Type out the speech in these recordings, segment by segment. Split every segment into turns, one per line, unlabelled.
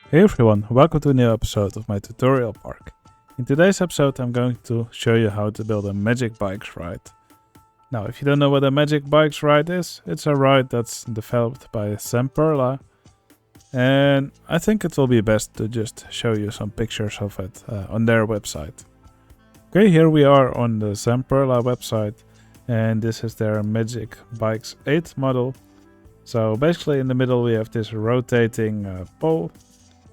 Hey everyone, welcome to a new episode of my tutorial park. In today's episode I'm going to show you how to build a Magic Bikes ride. Now if you don't know what a Magic Bikes ride is, it's a ride that's developed by Zamperla, and I think it will be best to just show you some pictures of it on their website. Okay, here we are on the Zamperla website, and this is their Magic Bikes 8 model. So basically in the middle we have this rotating pole.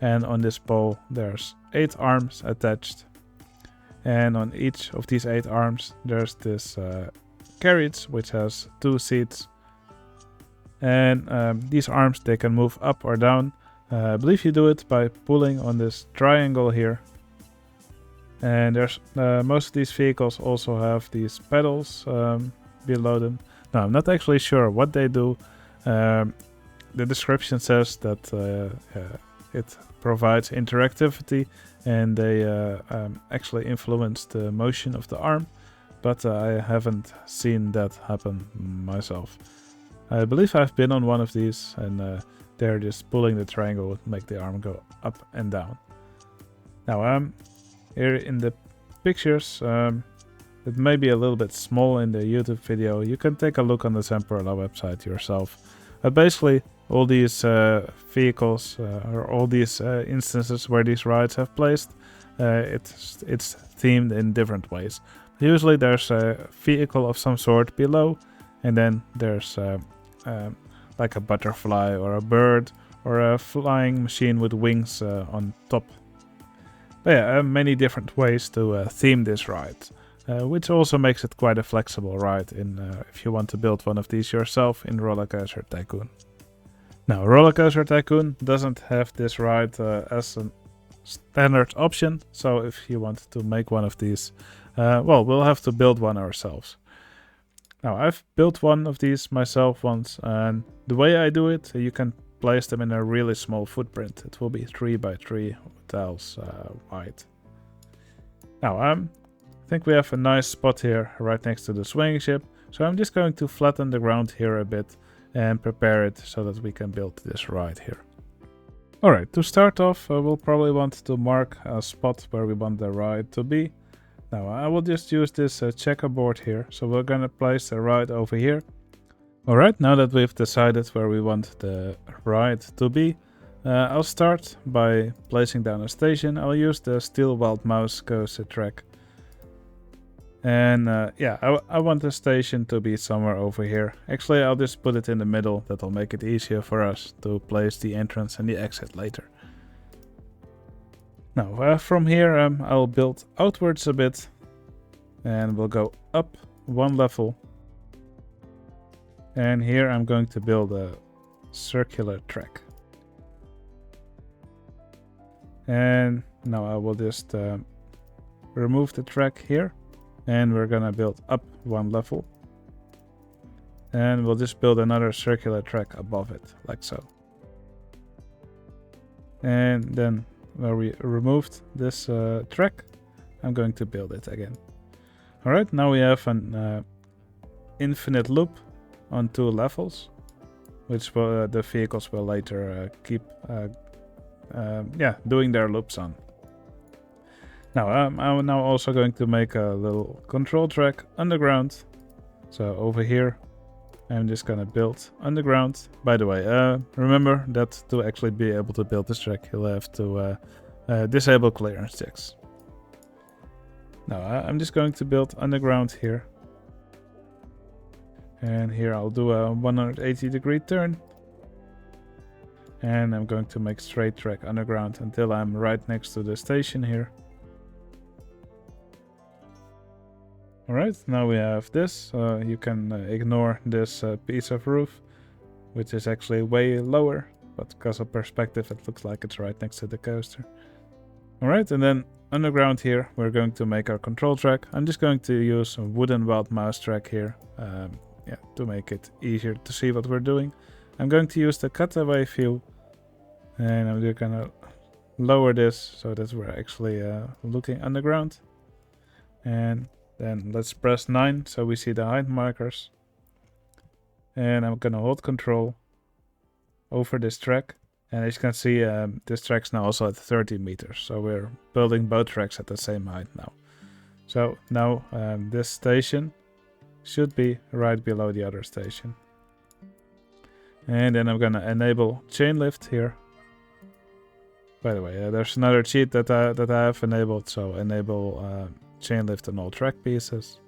And on this pole there's 8 arms attached, and on each of these 8 arms there's this carriage which has 2 seats, and these arms, they can move up or down. I believe you do it by pulling on this triangle here, and there's most of these vehicles also have these pedals below them. Now I'm not actually sure what they do. The description says that it provides interactivity, and they actually influence the motion of the arm, but I haven't seen that happen myself. I believe I've been on one of these, and they're just pulling the triangle to make the arm go up and down. Now here in the pictures, it may be a little bit small in the YouTube video. You can take a look on the Zamperla website yourself. Basically all these vehicles or all these instances where these rides have placed, it's themed in different ways. Usually there's a vehicle of some sort below, and then there's like a butterfly or a bird or a flying machine with wings on top. But yeah, many different ways to theme this ride, which also makes it quite a flexible ride if you want to build one of these yourself in Rollercoaster Tycoon. Now, Rollercoaster Tycoon doesn't have this ride as a standard option, so if you want to make one of these, well, we'll have to build one ourselves. Now, I've built one of these myself once, and the way I do it, you can place them in a really small footprint. It will be 3 by 3 tiles wide. Now, I think we have a nice spot here right next to the swinging ship, so I'm just going to flatten the ground here a bit and prepare it so that we can build this ride here. Alright, to start off, we'll probably want to mark a spot where we want the ride to be. Now I will just use this checkerboard here, so we're gonna place the ride over here. Alright, now that we've decided where we want the ride to be, I'll start by placing down a station. I'll use the Steel Wild Mouse coaster track. And yeah, I want the station to be somewhere over here. Actually, I'll just put it in the middle. That'll make it easier for us to place the entrance and the exit later. Now, from here, I'll build outwards a bit. And we'll go up 1 level. And here I'm going to build a circular track. And now I will just remove the track here. And we're gonna build up 1 level, and we'll just build another circular track above it, like so. And then where we removed this track, I'm going to build it again. Alright, now we have an infinite loop on 2 levels, which the vehicles will later keep doing their loops on. Now, I'm now also going to make a little control track underground. So over here, I'm just gonna build underground. By the way, remember that to actually be able to build this track, you'll have to disable clearance checks. Now, I'm just going to build underground here. And here I'll do a 180-degree turn. And I'm going to make straight track underground until I'm right next to the station here. Alright, now we have this. You can ignore this piece of roof, which is actually way lower, but because of perspective it looks like it's right next to the coaster. Alright, and then underground here we're going to make our control track. I'm just going to use a wooden wild mouse track here, to make it easier to see what we're doing. I'm going to use the cutaway view, and I'm just gonna lower this so that we're actually looking underground. And then let's press 9 so we see the height markers. And I'm gonna hold control over this track And as you can see, this track's now also at 30 meters. So we're building both tracks at the same height now. So now this station should be right below the other station. And then I'm gonna enable chain lift here. By the way, there's another cheat that I have enabled. So enable chain lift on all track pieces.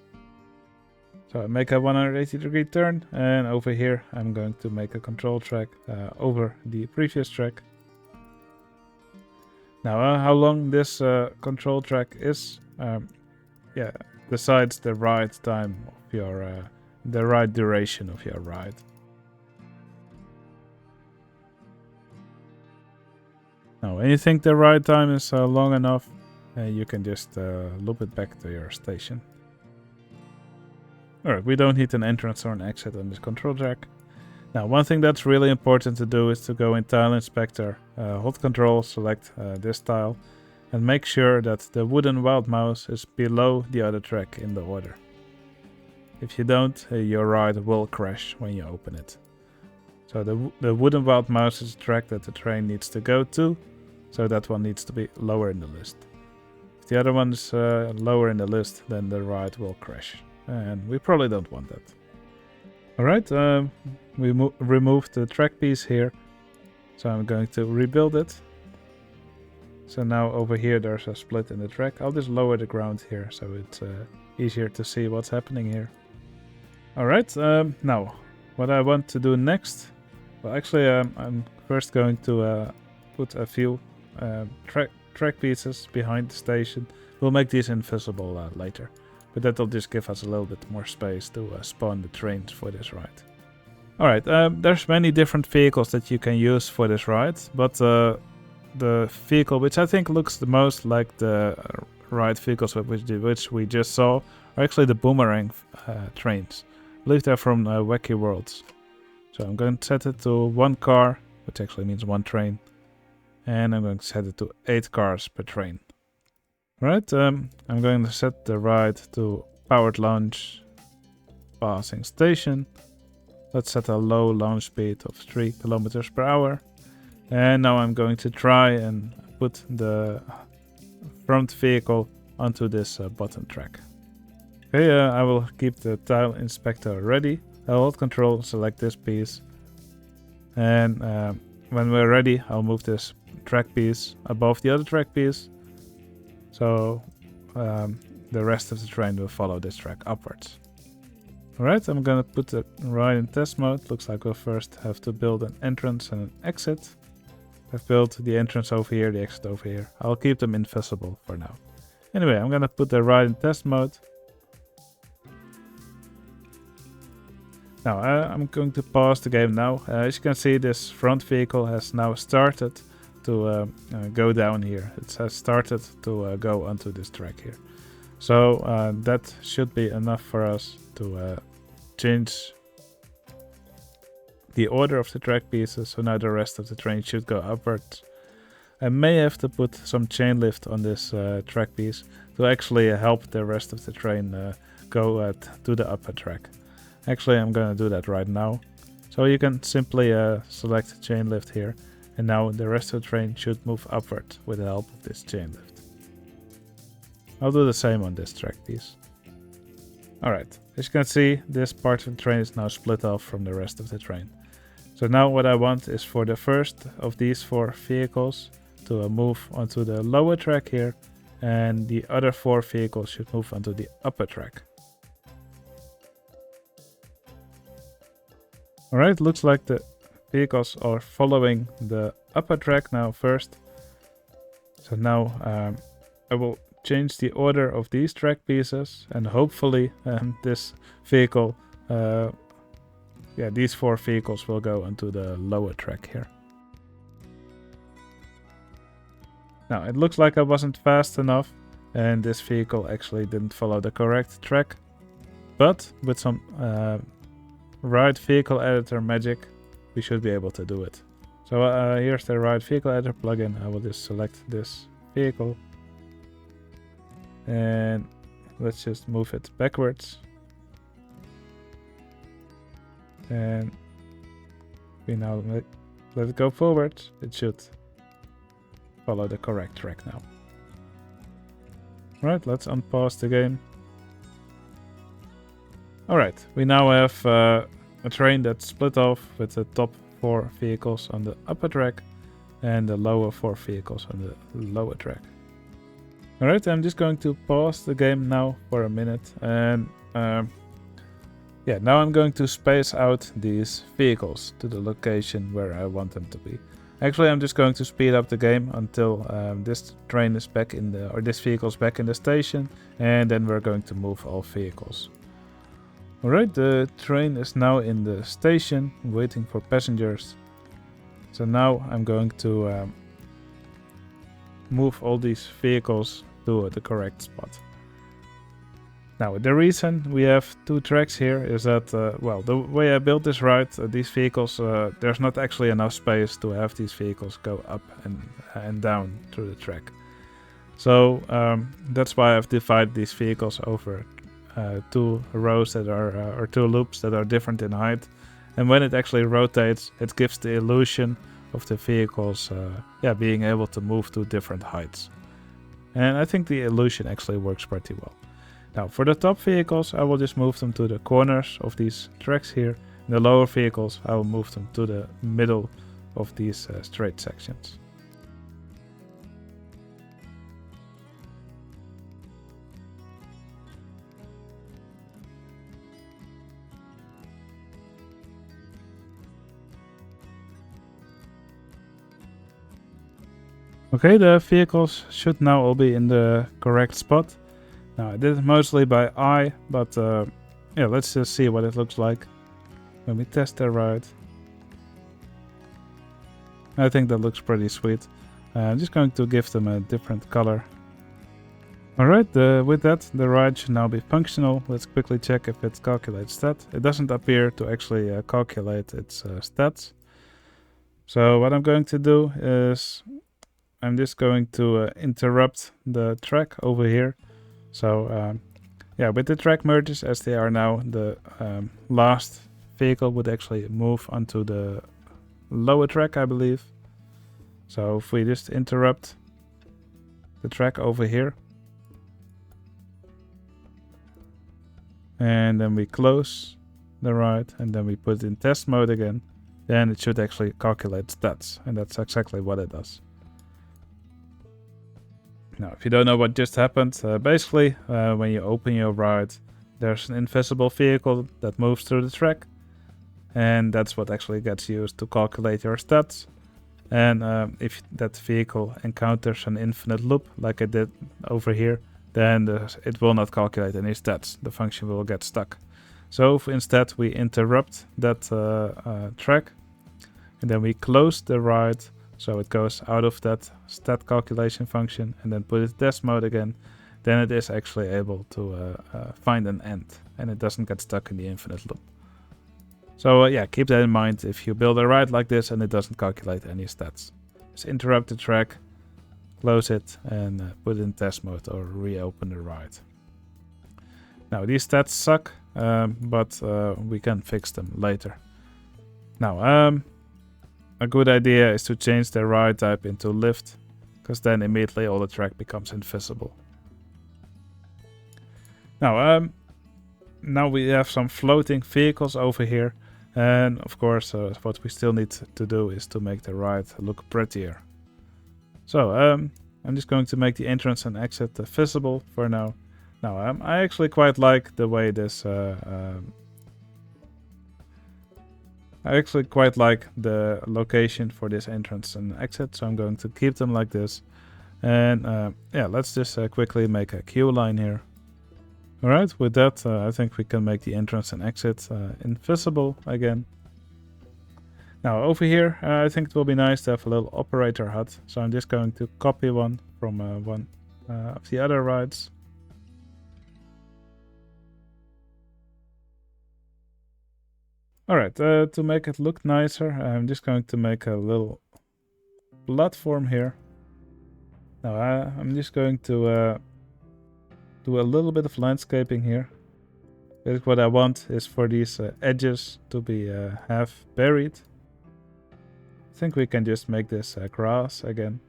So I make a 180-degree turn, and over here I'm going to make a control track over the previous track. Now how long this control track is, decides the ride time of your, the ride duration of your ride. Now when you think the ride time is long enough, you can just loop it back to your station. Alright, we don't need an entrance or an exit on this control track. Now, one thing that's really important to do is to go in Tile Inspector, hold Control, select this tile, and make sure that the wooden wild mouse is below the other track in the order. If you don't, your ride will crash when you open it. So the wooden wild mouse is a track that the train needs to go to, so that one needs to be lower in the list. If the other one is lower in the list, then the ride will crash. And we probably don't want that. Alright, we removed the track piece here. So I'm going to rebuild it. So now over here there's a split in the track. I'll just lower the ground here so it's easier to see what's happening here. Alright, now what I want to do next. Well, actually I'm first going to put a few track pieces behind the station. We'll make these invisible later. But that'll just give us a little bit more space to spawn the trains for this ride. Alright, there's many different vehicles that you can use for this ride, but the vehicle which I think looks the most like the ride vehicles which we just saw are actually the boomerang trains. I believe they're from Wacky Worlds. So I'm going to set it to 1 car, which actually means 1 train. And I'm going to set it to 8 cars per train. Right, I'm going to set the ride to powered launch passing station. Let's set a low launch speed of 3 kilometers per hour. And now I'm going to try and put the front vehicle onto this bottom track. Okay, I will keep the tile inspector ready. I'll hold Control, select this piece. And when we're ready, I'll move this track piece above the other track piece. So the rest of the train will follow this track upwards. Alright, I'm gonna put the ride in test mode. Looks like we'll first have to build an entrance and an exit. I've built the entrance over here, the exit over here. I'll keep them invisible for now. Anyway, I'm gonna put the ride in test mode. Now, I'm going to pause the game now. As you can see, this front vehicle has now started to go down here. It has started to go onto this track here. So that should be enough for us to change the order of the track pieces. So now the rest of the train should go upwards. I may have to put some chain lift on this track piece to actually help the rest of the train go to the upper track. Actually, I'm going to do that right now. So you can simply select chain lift here. And now the rest of the train should move upward with the help of this chain lift. I'll do the same on this track piece. Alright, as you can see, this part of the train is now split off from the rest of the train. So now what I want is for the first of these 4 vehicles to move onto the lower track here, and the other 4 vehicles should move onto the upper track. Alright, looks like the vehicles are following the upper track now first. So now I will change the order of these track pieces, and hopefully this vehicle, these 4 vehicles will go onto the lower track here. Now it looks like I wasn't fast enough and this vehicle actually didn't follow the correct track, but with some ride vehicle editor magic we should be able to do it. So here's the ride vehicle editor plugin. I will just select this vehicle and let's just move it backwards, and we now let it go forward. It should follow the correct track now. Alright, let's unpause the game. Alright, we now have a train that's split off with the top 4 vehicles on the upper track and the lower 4 vehicles on the lower track. Alright, I'm just going to pause the game now for a minute, and yeah, now I'm going to space out these vehicles to the location where I want them to be. Actually, I'm just going to speed up the game until this train is back in the, or this vehicle is back in the station, and then we're going to move all vehicles. Alright, the train is now in the station waiting for passengers. So now I'm going to move all these vehicles to the correct spot. Now, the reason we have 2 tracks here is that, well, the way I built this ride, these vehicles, there's not actually enough space to have these vehicles go up and down through the track. So that's why I've divided these vehicles over 2 rows that are, or 2 loops that are different in height. And when it actually rotates, it gives the illusion of the vehicles being able to move to different heights. And I think the illusion actually works pretty well. Now, for the top vehicles, I will just move them to the corners of these tracks here. And the lower vehicles, I will move them to the middle of these straight sections. Okay, the vehicles should now all be in the correct spot. Now, I did it mostly by eye, but yeah, let's just see what it looks like when we test the ride. I think that looks pretty sweet. I'm just going to give them a different color. Alright, with that, the ride should now be functional. Let's quickly check if it calculates that. It doesn't appear to actually calculate its stats. So what I'm going to do is I'm just going to interrupt the track over here. So yeah, with the track merges as they are now, the last vehicle would actually move onto the lower track, I believe. So if we just interrupt the track over here, and then we close the ride, and then we put it in test mode again, then it should actually calculate stats, and that's exactly what it does. Now, if you don't know what just happened, basically when you open your ride, there's an invisible vehicle that moves through the track, and that's what actually gets used to calculate your stats. And if that vehicle encounters an infinite loop, like I did over here, then it will not calculate any stats. The function will get stuck. So if instead we interrupt that track, and then we close the ride, so it goes out of that stat calculation function, and then put it in test mode again, then it is actually able to find an end, and it doesn't get stuck in the infinite loop. So yeah, keep that in mind if you build a ride like this and it doesn't calculate any stats. Just interrupt the track, close it, and put it in test mode or reopen the ride. Now these stats suck, but we can fix them later. Now a good idea is to change the ride type into lift, because then immediately all the track becomes invisible. Now now we have some floating vehicles over here, and of course what we still need to do is to make the ride look prettier. So I'm just going to make the entrance and exit visible for now. Now I actually quite like the way this I actually quite like the location for this entrance and exit, so I'm going to keep them like this. And yeah, let's just quickly make a queue line here. Alright, with that I think we can make the entrance and exit invisible again. Now over here I think it will be nice to have a little operator hut, so I'm just going to copy one from one of the other rides. Alright, to make it look nicer, I'm just going to make a little platform here. Now I'm just going to do a little bit of landscaping here. Because what I want is for these edges to be half buried. I think we can just make this grass again.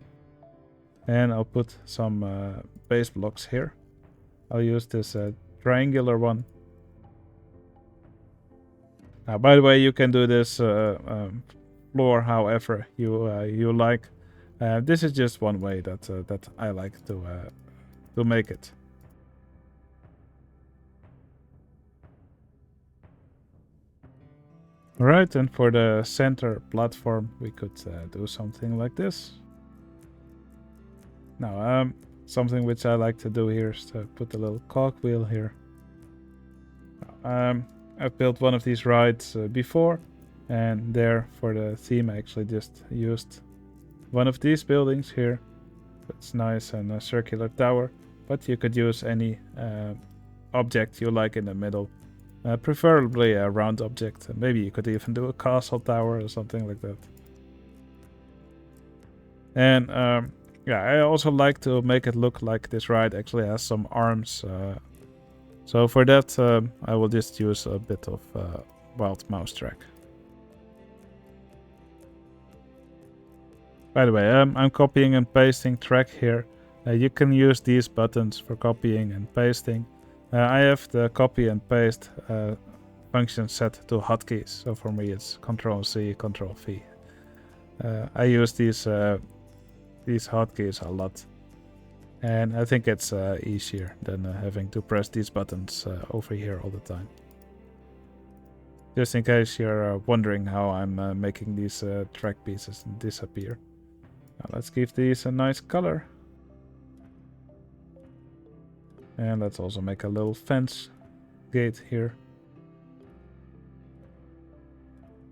And I'll put some base blocks here. I'll use this triangular one. Now, by the way, you can do this floor however you like. This is just one way that I like to make it. Alright, and for the center platform, we could do something like this. Now, something which I like to do here is to put a little cogwheel here. I've built one of these rides before, and there for the theme I actually just used one of these buildings here. It's nice and a circular tower, but you could use any object you like in the middle. Preferably a round object. Maybe you could even do a castle tower or something like that. And yeah, I also like to make it look like this ride actually has some arms. So for that, I will just use a bit of wild mouse track. By the way, I'm copying and pasting track here. You can use these buttons for copying and pasting. I have the copy and paste function set to hotkeys, so for me it's Ctrl-C, Ctrl-V. I use these hotkeys a lot, and I think it's easier than having to press these buttons over here all the time. Just in case you're wondering how I'm making these track pieces disappear. Now let's give these a nice color. And let's also make a little fence gate here.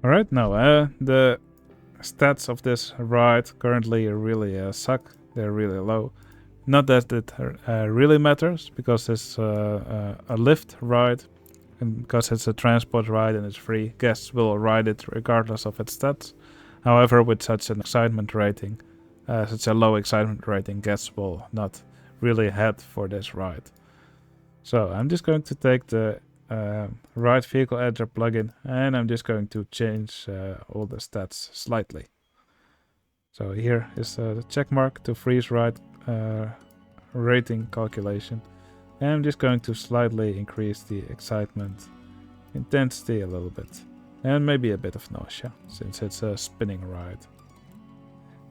Alright, now the stats of this ride currently really suck. They're really low. Not that it really matters, because it's a lift ride, and because it's a transport ride and it's free, guests will ride it regardless of its stats. However, with such an excitement rating, such a low excitement rating, guests will not really head for this ride. So I'm just going to take the ride vehicle editor plugin, and I'm just going to change all the stats slightly. So here is the check mark to freeze ride rating calculation, and I'm just going to slightly increase the excitement intensity a little bit, and maybe a bit of nausea since it's a spinning ride.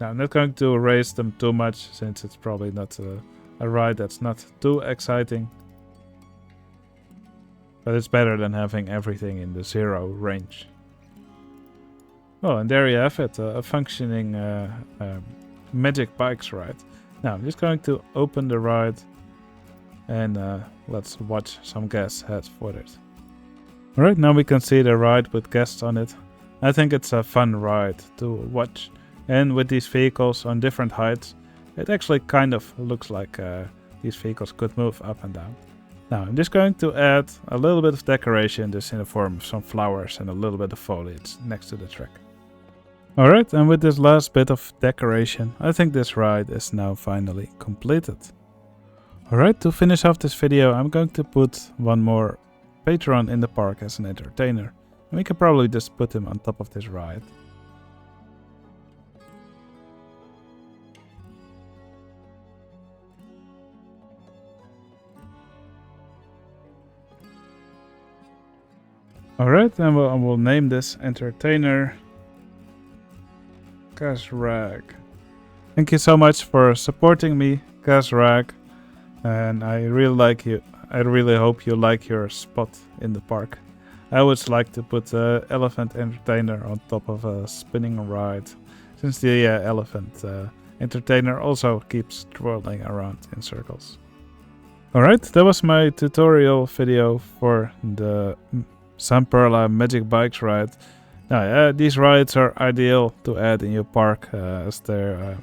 Now I'm not going to raise them too much since it's probably not a ride that's not too exciting, but it's better than having everything in the 0 range. Well, and there you have it, a functioning Magic Bikes ride. Now I'm just going to open the ride, and let's watch some guests head for it. Alright, now we can see the ride with guests on it. I think it's a fun ride to watch, and with these vehicles on different heights, it actually kind of looks like these vehicles could move up and down. Now I'm just going to add a little bit of decoration, just in the form of some flowers and a little bit of foliage next to the track. Alright, and with this last bit of decoration, I think this ride is now finally completed. Alright, to finish off this video, I'm going to put one more patron in the park as an entertainer. And we can probably just put him on top of this ride. Alright, and we'll name this entertainer Kazrag. Thank you so much for supporting me, Kazrag, and I really like you. I really hope you like your spot in the park. I always like to put the elephant entertainer on top of a spinning ride, since the elephant entertainer also keeps twirling around in circles. Alright, that was my tutorial video for the Zamperla Magic Bikes ride. Now, these rides are ideal to add in your park, as they're,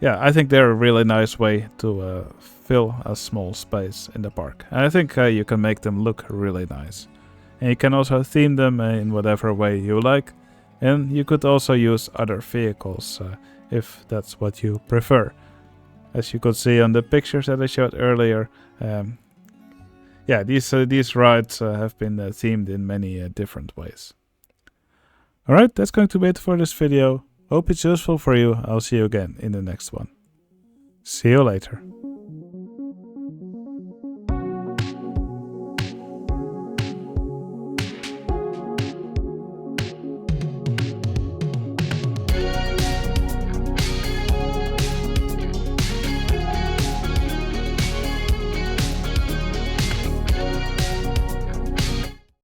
I think they're a really nice way to fill a small space in the park. And I think you can make them look really nice. And you can also theme them in whatever way you like. And you could also use other vehicles if that's what you prefer. As you could see on the pictures that I showed earlier, these rides have been themed in many different ways. Alright, that's going to be it for this video. Hope it's useful for you. I'll see you again in the next one. See you later.